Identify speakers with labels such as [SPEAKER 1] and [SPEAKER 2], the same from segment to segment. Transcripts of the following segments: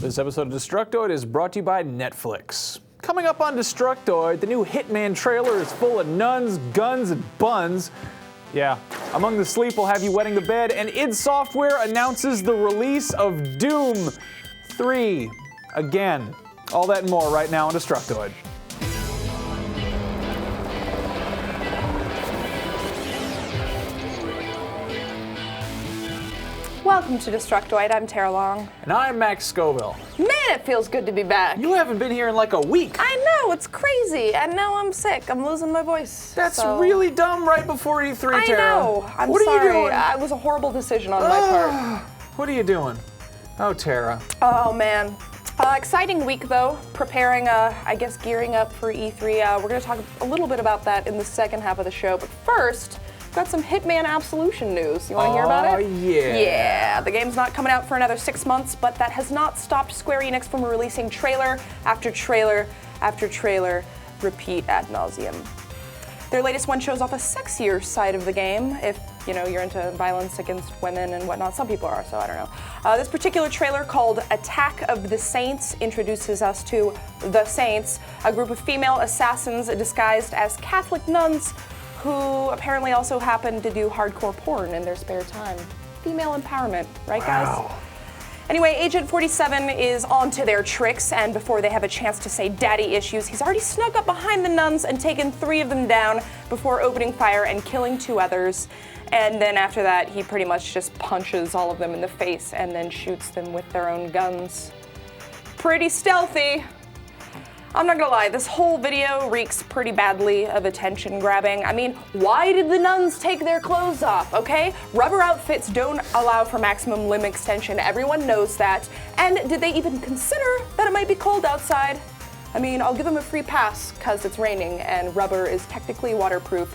[SPEAKER 1] This episode of Destructoid is brought to you by Netflix. Coming up on Destructoid, the new Hitman trailer is full of nuns, guns, and buns. Yeah, Among the Sleep will have you wetting the bed, and id Software announces the release of Doom 3. Again. All that and more right now on Destructoid.
[SPEAKER 2] Welcome to Destructoid. I'm Tara Long.
[SPEAKER 1] And I'm Max Scoville.
[SPEAKER 2] Man, it feels good to be back.
[SPEAKER 1] You haven't been here in like a week.
[SPEAKER 2] I know, it's crazy. And now I'm sick. I'm losing my voice.
[SPEAKER 1] That's really dumb right before E3, Tara.
[SPEAKER 2] I know. I'm
[SPEAKER 1] what
[SPEAKER 2] sorry.
[SPEAKER 1] Are you doing?
[SPEAKER 2] It was a horrible decision on my part.
[SPEAKER 1] What are you doing? Oh, Tara.
[SPEAKER 2] Oh, man. Exciting week, though. Preparing, I guess, gearing up for E3. We're going to talk a little bit about that in the second half of the show. But first, got some Hitman Absolution news. You want to hear about it?
[SPEAKER 1] Oh, yeah.
[SPEAKER 2] Yeah, the game's not coming out for another 6 months, but that has not stopped Square Enix from releasing trailer after trailer after trailer, repeat ad nauseum. Their latest one shows off a sexier side of the game, if you're into violence against women and whatnot. Some people are, so I don't know. This particular trailer, called Attack of the Saints, introduces us to the Saints, a group of female assassins disguised as Catholic nuns who apparently also happen to do hardcore porn in their spare time. Female empowerment, right, guys?
[SPEAKER 1] Wow.
[SPEAKER 2] Anyway, Agent 47 is on to their tricks, and before they have a chance to say daddy issues, he's already snuck up behind the nuns and taken 3 of them down before opening fire and killing 2 others. And then after that, he pretty much just punches all of them in the face and then shoots them with their own guns. Pretty stealthy. I'm not gonna lie, this whole video reeks pretty badly of attention grabbing. I mean, why did the nuns take their clothes off, okay? Rubber outfits don't allow for maximum limb extension, everyone knows that. And did they even consider that it might be cold outside? I mean, I'll give them a free pass, cause it's raining and rubber is technically waterproof.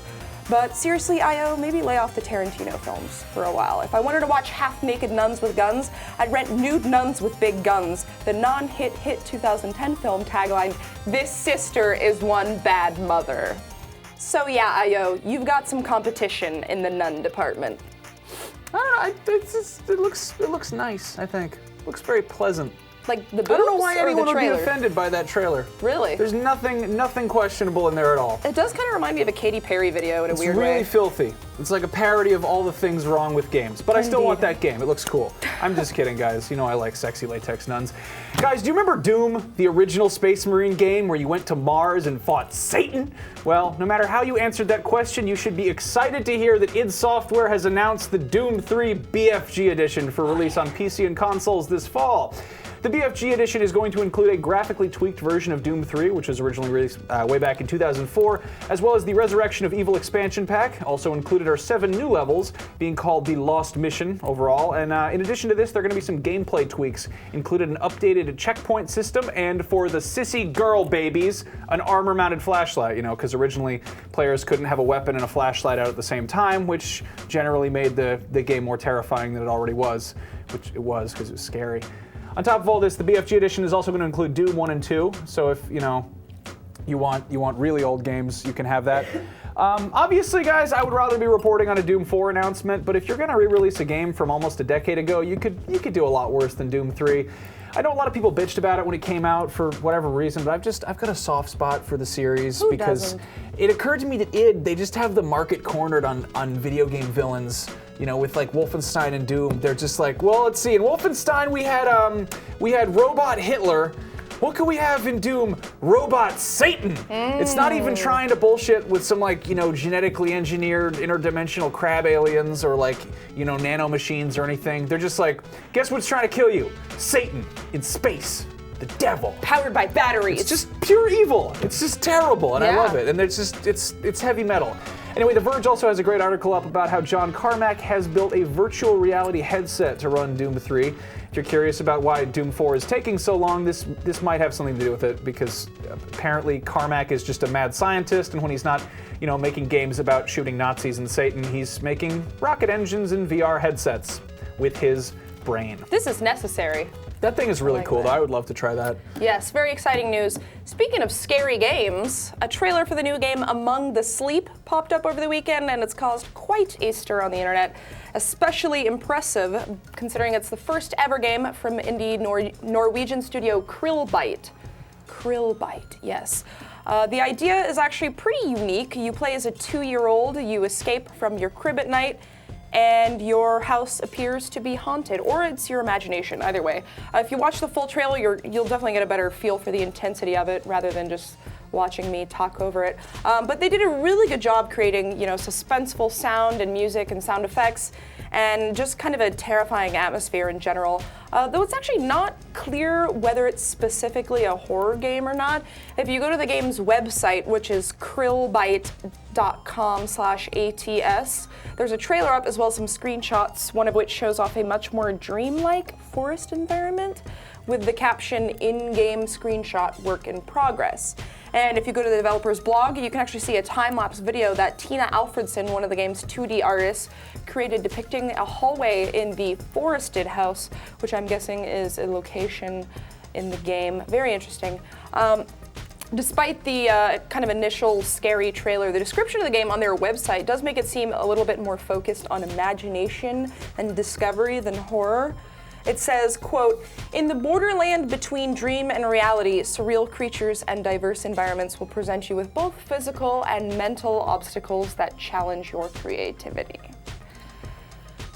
[SPEAKER 2] But seriously, IO, maybe lay off the Tarantino films for a while. If I wanted to watch half-naked nuns with guns, I'd rent Nude Nuns with Big Guns, the non-hit 2010 film tagline, "This sister is one bad mother." So yeah, IO, you've got some competition in the nun department.
[SPEAKER 1] I don't know, it looks nice, I think. It looks very pleasant.
[SPEAKER 2] Like the boobs
[SPEAKER 1] I don't know why
[SPEAKER 2] or
[SPEAKER 1] anyone
[SPEAKER 2] the
[SPEAKER 1] would be
[SPEAKER 2] trailer?
[SPEAKER 1] offended by that trailer.
[SPEAKER 2] Really?
[SPEAKER 1] There's nothing questionable in there at all.
[SPEAKER 2] It does kind of remind me of a Katy Perry video in a weird way.
[SPEAKER 1] It's really filthy. It's like a parody of all the things wrong with games. But I still want that game. It looks cool. I'm just kidding, guys. You know I like sexy latex nuns. Guys, do you remember Doom, the original Space Marine game where you went to Mars and fought Satan? Well, no matter how you answered that question, you should be excited to hear that id Software has announced the Doom 3 BFG edition for release on PC and consoles this fall. The BFG edition is going to include a graphically tweaked version of Doom 3, which was originally released way back in 2004, as well as the Resurrection of Evil expansion pack. Also included are 7 new levels, being called the Lost Mission overall. And in addition to this, there are going to be some gameplay tweaks, included an updated checkpoint system, and for the sissy girl babies, an armor-mounted flashlight, because originally players couldn't have a weapon and a flashlight out at the same time, which generally made the game more terrifying than it already was, which it was because it was scary. On top of all this, the BFG edition is also going to include Doom 1 and 2, so if, you want really old games, you can have that. Obviously, guys, I would rather be reporting on a Doom 4 announcement, but if you're going to re-release a game from almost a decade ago, you could do a lot worse than Doom 3. I know a lot of people bitched about it when it came out for whatever reason, but I've got a soft spot for the series.
[SPEAKER 2] Who
[SPEAKER 1] because
[SPEAKER 2] doesn't?
[SPEAKER 1] It occurred to me that they just have the market cornered on video game villains. With like Wolfenstein and Doom, they're just like, well, let's see. In Wolfenstein, we had Robot Hitler. What could we have in Doom? Robot Satan. It's not even trying to bullshit with some genetically engineered interdimensional crab aliens or nano machines or anything. They're just like, guess what's trying to kill you? Satan in space. The devil.
[SPEAKER 2] Powered by batteries.
[SPEAKER 1] It's just pure evil. It's just terrible, and I
[SPEAKER 2] Yeah.
[SPEAKER 1] love it. And it's heavy metal. Anyway, The Verge also has a great article up about how John Carmack has built a virtual reality headset to run Doom 3. If you're curious about why Doom 4 is taking so long, this might have something to do with it, because apparently Carmack is just a mad scientist, and when he's not, making games about shooting Nazis and Satan, he's making rocket engines and VR headsets with his brain.
[SPEAKER 2] This is necessary.
[SPEAKER 1] That thing is really
[SPEAKER 2] like
[SPEAKER 1] cool,
[SPEAKER 2] that.
[SPEAKER 1] though. I would love to try that.
[SPEAKER 2] Yes, very exciting news. Speaking of scary games, a trailer for the new game Among the Sleep popped up over the weekend, and it's caused quite a stir on the internet. Especially impressive, considering it's the first ever game from indie Norwegian studio Krillbite. Krillbite, yes. The idea is actually pretty unique. You play as a 2-year-old, you escape from your crib at night, and your house appears to be haunted, or it's your imagination, either way. If you watch the full trailer, you'll definitely get a better feel for the intensity of it, rather than just watching me talk over it. But they did a really good job creating, suspenseful sound and music and sound effects, and just kind of a terrifying atmosphere in general. Though it's actually not clear whether it's specifically a horror game or not. If you go to the game's website, which is krillbite.com/ATS, there's a trailer up as well as some screenshots, one of which shows off a much more dreamlike forest environment with the caption, "In-game screenshot work in progress." And if you go to the developer's blog, you can actually see a time-lapse video that Tina Alfredson, one of the game's 2D artists, created depicting a hallway in the forested house, which I'm guessing is a location in the game. Very interesting. Despite the kind of initial scary trailer, the description of the game on their website does make it seem a little bit more focused on imagination and discovery than horror. It says, quote, "In the borderland between dream and reality, surreal creatures and diverse environments will present you with both physical and mental obstacles that challenge your creativity."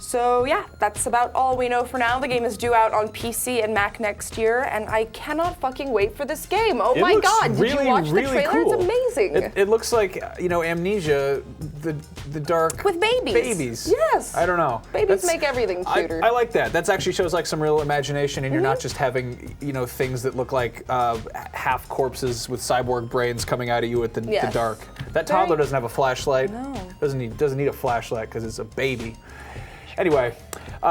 [SPEAKER 2] So yeah, that's about all we know for now. The game is due out on PC and Mac next year, and I cannot fucking wait for this game. Oh my god, did you watch the trailer?
[SPEAKER 1] Cool.
[SPEAKER 2] It's amazing.
[SPEAKER 1] It looks like, Amnesia, the dark...
[SPEAKER 2] With babies.
[SPEAKER 1] Babies.
[SPEAKER 2] Yes.
[SPEAKER 1] I don't know.
[SPEAKER 2] Babies make everything cuter.
[SPEAKER 1] I like that. That actually shows like some real imagination, and you're not just having, things that look like half corpses with cyborg brains coming out of you at the dark. That toddler doesn't have a flashlight.
[SPEAKER 2] No.
[SPEAKER 1] Doesn't need a flashlight because it's a baby. Anyway,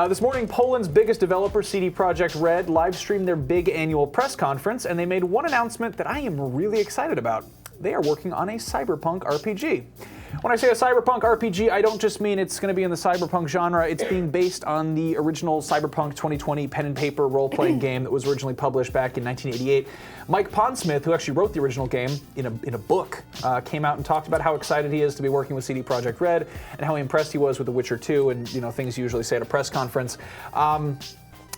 [SPEAKER 1] this morning, Poland's biggest developer, CD Projekt Red, live streamed their big annual press conference, and they made one announcement that I am really excited about. They are working on a Cyberpunk RPG. When I say a Cyberpunk RPG, I don't just mean it's going to be in the Cyberpunk genre. It's being based on the original Cyberpunk 2020 pen and paper role-playing game that was originally published back in 1988. Mike Pondsmith, who actually wrote the original game in a book, came out and talked about how excited he is to be working with CD Projekt Red and how impressed he was with The Witcher 2 and things you usually say at a press conference.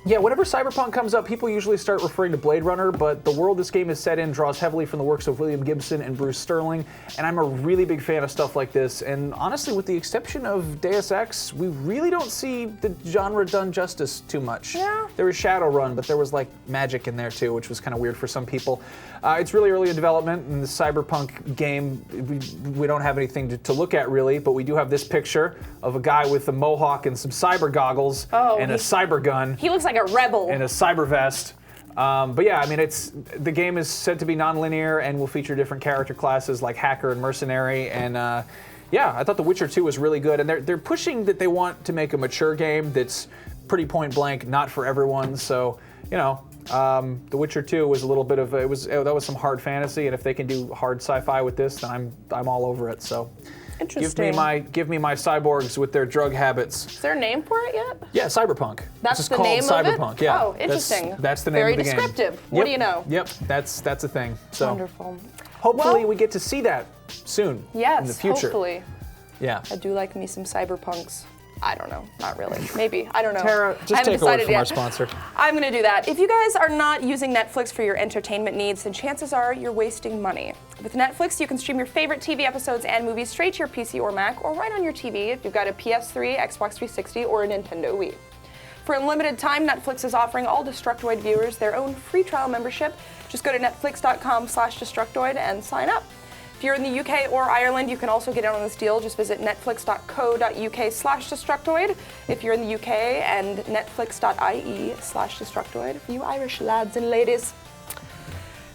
[SPEAKER 1] Yeah, whenever Cyberpunk comes up, people usually start referring to Blade Runner, but the world this game is set in draws heavily from the works of William Gibson and Bruce Sterling, and I'm a really big fan of stuff like this, and honestly, with the exception of Deus Ex, we really don't see the genre done justice too much.
[SPEAKER 2] Yeah.
[SPEAKER 1] There was Shadowrun, but there was like magic in there too, which was kind of weird for some people. It's really early in development, and the Cyberpunk game, we don't have anything to look at really, but we do have this picture of a guy with a mohawk and some cyber goggles and a cyber gun.
[SPEAKER 2] He looks like a rebel.
[SPEAKER 1] And a cyber vest. But yeah, I mean, the game is said to be non-linear and will feature different character classes like hacker and mercenary. And yeah, I thought The Witcher 2 was really good. And they're pushing that they want to make a mature game that's pretty point blank, not for everyone. So, The Witcher 2 was a little bit of that was some hard fantasy. And if they can do hard sci-fi with this, then I'm all over it. So.
[SPEAKER 2] Interesting.
[SPEAKER 1] Give me my cyborgs with their drug habits.
[SPEAKER 2] Is there a name for it yet?
[SPEAKER 1] Yeah, Cyberpunk.
[SPEAKER 2] That's the name
[SPEAKER 1] Cyberpunk.
[SPEAKER 2] of it?
[SPEAKER 1] Yeah.
[SPEAKER 2] Oh, interesting.
[SPEAKER 1] That's the name
[SPEAKER 2] Very
[SPEAKER 1] of the game.
[SPEAKER 2] Very descriptive. What do you know?
[SPEAKER 1] Yep, that's a thing. So
[SPEAKER 2] wonderful.
[SPEAKER 1] Hopefully we get to see that soon.
[SPEAKER 2] Yes,
[SPEAKER 1] in the future.
[SPEAKER 2] hopefully.
[SPEAKER 1] Yeah.
[SPEAKER 2] I do like me some Cyberpunks. I don't know. Not really. Maybe. I don't know.
[SPEAKER 1] Tara, just take a word from our sponsor.
[SPEAKER 2] I'm going to do that. If you guys are not using Netflix for your entertainment needs, then chances are you're wasting money. With Netflix, you can stream your favorite TV episodes and movies straight to your PC or Mac, or right on your TV if you've got a PS3, Xbox 360, or a Nintendo Wii. For a limited time, Netflix is offering all Destructoid viewers their own free trial membership. Just go to netflix.com/Destructoid and sign up. If you're in the UK or Ireland, you can also get in on this deal. Just visit netflix.co.uk/Destructoid if you're in the UK, and netflix.ie/Destructoid for you Irish lads and ladies.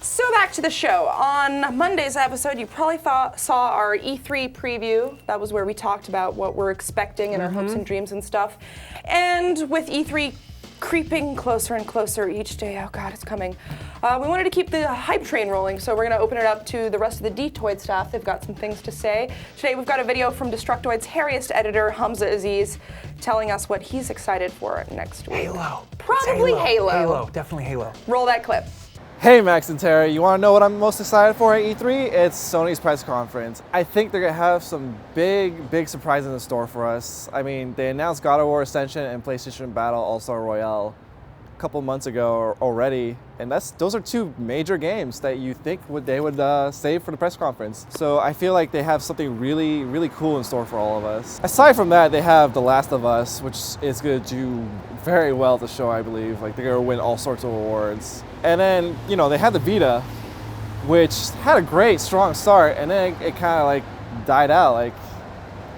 [SPEAKER 2] So back to the show. On Monday's episode, you probably saw our E3 preview. That was where we talked about what we're expecting and our hopes and dreams and stuff. And with E3 creeping closer and closer each day. Oh God, it's coming. We wanted to keep the hype train rolling, so we're gonna open it up to the rest of the Detroit staff. They've got some things to say. Today we've got a video from Destructoid's hairiest editor, Hamza Aziz, telling us what he's excited for next week.
[SPEAKER 1] Halo.
[SPEAKER 2] Probably Halo.
[SPEAKER 1] Halo, definitely Halo.
[SPEAKER 2] Roll that clip.
[SPEAKER 3] Hey Max and Terry, you want to know what I'm most excited for at E3? It's Sony's press conference. I think they're going to have some big surprises in the store for us. I mean, they announced God of War Ascension and PlayStation Battle All-Star Royale a couple months ago already, and those are two major games that you think they would save for the press conference. So I feel like they have something really cool in store for all of us. Aside from that, they have The Last of Us, which is going to do very well at the show, I believe. Like, they're going to win all sorts of awards. And then, you know, they had the Vita, which had a great, strong start, and then it kind of like died out. Like,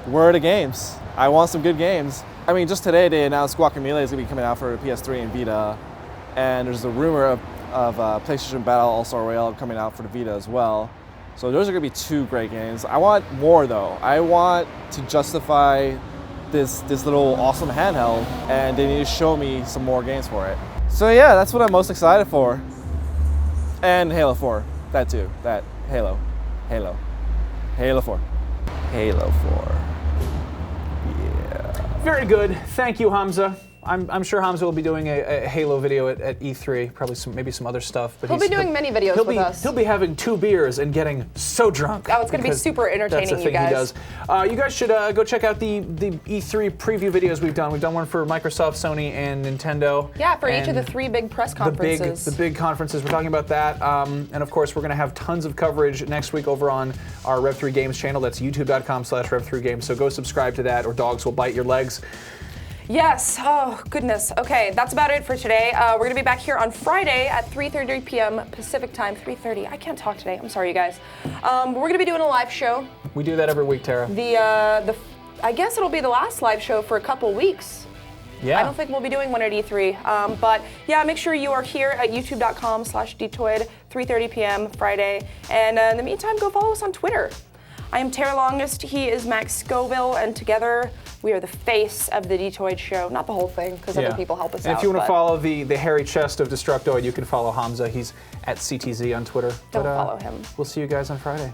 [SPEAKER 3] where are the games? I want some good games. I mean, just today they announced Guacamelee is going to be coming out for PS3 and Vita, and there's a rumor of PlayStation Battle All-Star Royale coming out for the Vita as well. So those are going to be two great games. I want more though. I want to justify this little awesome handheld, and they need to show me some more games for it. So yeah, that's what I'm most excited for. And Halo 4, that too, that Halo 4, Halo 4.
[SPEAKER 1] Very good. Thank you, Hamza. I'm sure Hamza will be doing a Halo video at E3, probably maybe some other stuff. But
[SPEAKER 2] He'll be doing many videos with us.
[SPEAKER 1] He'll be having 2 beers and getting so drunk.
[SPEAKER 2] Oh, it's going to be super entertaining,
[SPEAKER 1] that's the thing
[SPEAKER 2] you guys.
[SPEAKER 1] He does. You guys should go check out the E3 preview videos we've done. We've done one for Microsoft, Sony, and Nintendo.
[SPEAKER 2] Yeah, for each of the 3 big press conferences.
[SPEAKER 1] The big conferences. We're talking about that. And of course, we're going to have tons of coverage next week over on our Rev3 Games channel. That's youtube.com/Rev3Games. So go subscribe to that, or dogs will bite your legs.
[SPEAKER 2] Yes. Oh, goodness. Okay, that's about it for today. We're going to be back here on Friday at 3:30 p.m. Pacific time. 3:30. I can't talk today. I'm sorry, you guys. We're going to be doing a live show.
[SPEAKER 1] We do that every week, Tara.
[SPEAKER 2] I guess it'll be the last live show for a couple weeks.
[SPEAKER 1] Yeah.
[SPEAKER 2] I don't think we'll be doing one at E3. But yeah, make sure you are here at youtube.com/Detroit, 3:30 p.m. Friday. And in the meantime, go follow us on Twitter. I am Tara Longest, he is Max Scoville, and together we are the face of the Detroit show. Not the whole thing, because other people help us out.
[SPEAKER 1] And if you want to follow the hairy chest of Destructoid, you can follow Hamza. He's at CTZ on Twitter.
[SPEAKER 2] Don't follow him.
[SPEAKER 1] We'll see you guys on Friday.